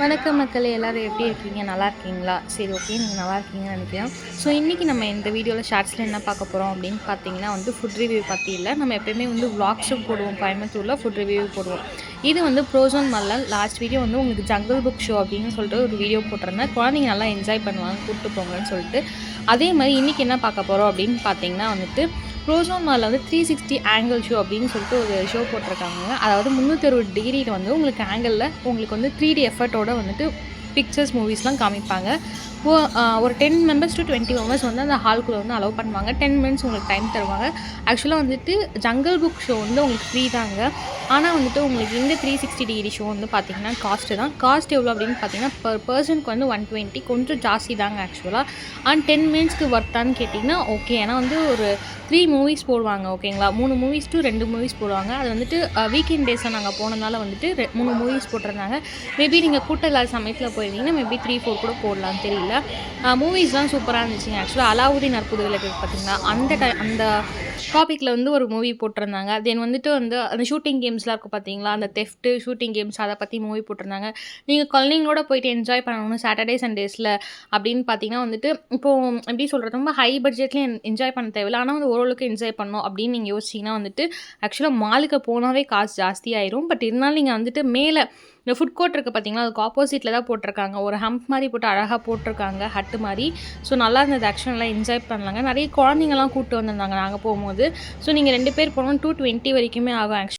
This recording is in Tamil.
வணக்கம் மக்களே, எல்லாரும் எப்படி இருக்கீங்க? நல்லா இருக்கீங்களா? சரி, ஓகே, நீங்கள் நல்லா இருக்கீங்கன்னு நினைக்கிறேன். ஸோ இன்றைக்கி நம்ம இந்த வீடியோவில் ஷார்ட்ஸில் என்ன பார்க்க போகிறோம் அப்படின்னு பார்த்தீங்கன்னா ஃபுட் ரிவ்யூ பற்றி இல்லை. நம்ம எப்போயுமே விளாக்ஸும் போடுவோம், கோயம்புத்தூரில் ஃபுட் ரிவ்யூ போடுவோம். இது ப்ரோசோன் மல்லல். லாஸ்ட் வீடியோ உங்களுக்கு ஜங்கிள் புக் ஷோ அப்படின்னு சொல்லிட்டு ஒரு வீடியோ போட்டிருந்தேன். குழந்தைங்க நல்லா என்ஜாய் பண்ணுவாங்க, கூப்பிட்டு போங்கன்னு சொல்லிட்டு. அதே மாதிரி இன்றைக்கி என்ன பார்க்க போகிறோம் அப்படின்னு பார்த்தீங்கன்னா ப்ரோசோன் மாலில் 360 ஆங்கிள் ஷோ அப்படின்னு சொல்லிட்டு ஒரு ஷோ போட்டிருக்காங்க. அதாவது 360 டிகிரியில் உங்களுக்கு ஆங்கிளில் உங்களுக்கு 3D எஃபர்ட்டோட பிக்சர்ஸ், மூவிஸ்லாம் காமிப்பாங்க. ஒரு 10 மெம்பர்ஸ் டு 20 மெம்பர்ஸ் அந்த ஹால்குள்ளே அலோவ் பண்ணுவாங்க. 10 மினிட்ஸ் உங்களுக்கு டைம் தருவாங்க. ஆக்சுவலாக ஜங்கிள் புக் ஷோ உங்களுக்கு ஃப்ரீ தாங்க. ஆனால் உங்களுக்கு இந்த 360 டிகிரி ஷோ பார்த்தீங்கன்னா காஸ்ட்டு தான். காஸ்ட் எவ்வளோ அப்படின்னு பார்த்தீங்கன்னா பர் பர்சனுக்கு 120, கொஞ்சம் ஜாஸ்தி தாங்க ஆக்சுவலாக. அண்ட் 10 மினிட்ஸ்க்கு ஒர்த்தான்னு கேட்டிங்கன்னா ஓகே. ஏன்னா ஒரு 3 மூவிஸ் போடுவாங்க, ஓகேங்களா. 3 மூவிஸ் டு 2 மூவிஸ் போடுவாங்க. அது வீக்கெண்ட் டேஸில் நாங்கள் போனதுனால 3 மூவிஸ் போட்டிருந்தாங்க. மேபி நீங்கள் கூட்டம் இல்லாத சமயத்தில் போயிருந்தீங்கன்னா மேபி 3-4 கூட போடலாம், தெரியல. மூவிஸ்லாம் சூப்பராக இருந்துச்சுங்க. ஆக்சுவலாக அலாவுதீன் அற்புத விளக்கு பார்த்தீங்கன்னா அந்த டாப்பிக்கில் ஒரு மூவி போட்டிருந்தாங்க. தென் அந்த ஷூட்டிங் கேம்ஸ்லாம் இருக்கும் பார்த்தீங்களா, அந்த தெஃப்ட்டு ஷூட்டிங் கேம்ஸ் அதை பற்றி மூவி போட்டிருந்தாங்க. நீங்கள் குழந்தைங்களோட போயிட்டு என்ஜாய் பண்ணணும் சாட்டர்டே சண்டேஸில் அப்படின்னு பார்த்தீங்கன்னா இப்போது எப்படி சொல்கிறது, ரொம்ப ஹை பட்ஜெட்லேயும் என்ஜாய் பண்ண தேவையில்லை. ஆனால் ஓரளவுக்கு என்ஜாய் பண்ணணும் அப்படின்னு நீங்கள் யோசிச்சிங்கன்னா ஆக்சுவலாக மாலுக்கு போனாவே காசு ஜாஸ்தியாயிரும். பட் இருந்தாலும் நீங்கள் மேலே இந்த ஃபுட் கோர்ட் இருக்குது பார்த்தீங்களா, அதுக்கு ஆப்போசிட்டில் தான் போட்டிருக்காங்க. ஒரு ஹம்ப் மாதிரி போட்டு அழகாக போட்டிருக்காங்க, ஹட்டு மாதிரி. ஸோ நல்லா இருந்தது ஆக்சுவலாக, நல்லா என்ஜாய் பண்ணலாங்க. நிறைய குழந்தைங்கள்லாம் கூப்பிட்டு வந்திருந்தாங்க நாங்கள் போகும்போது. ஸோ நீங்கள் 2 பேர் போனோம் 220 வரைக்குமே ஆகும் ஆக்சுவலி.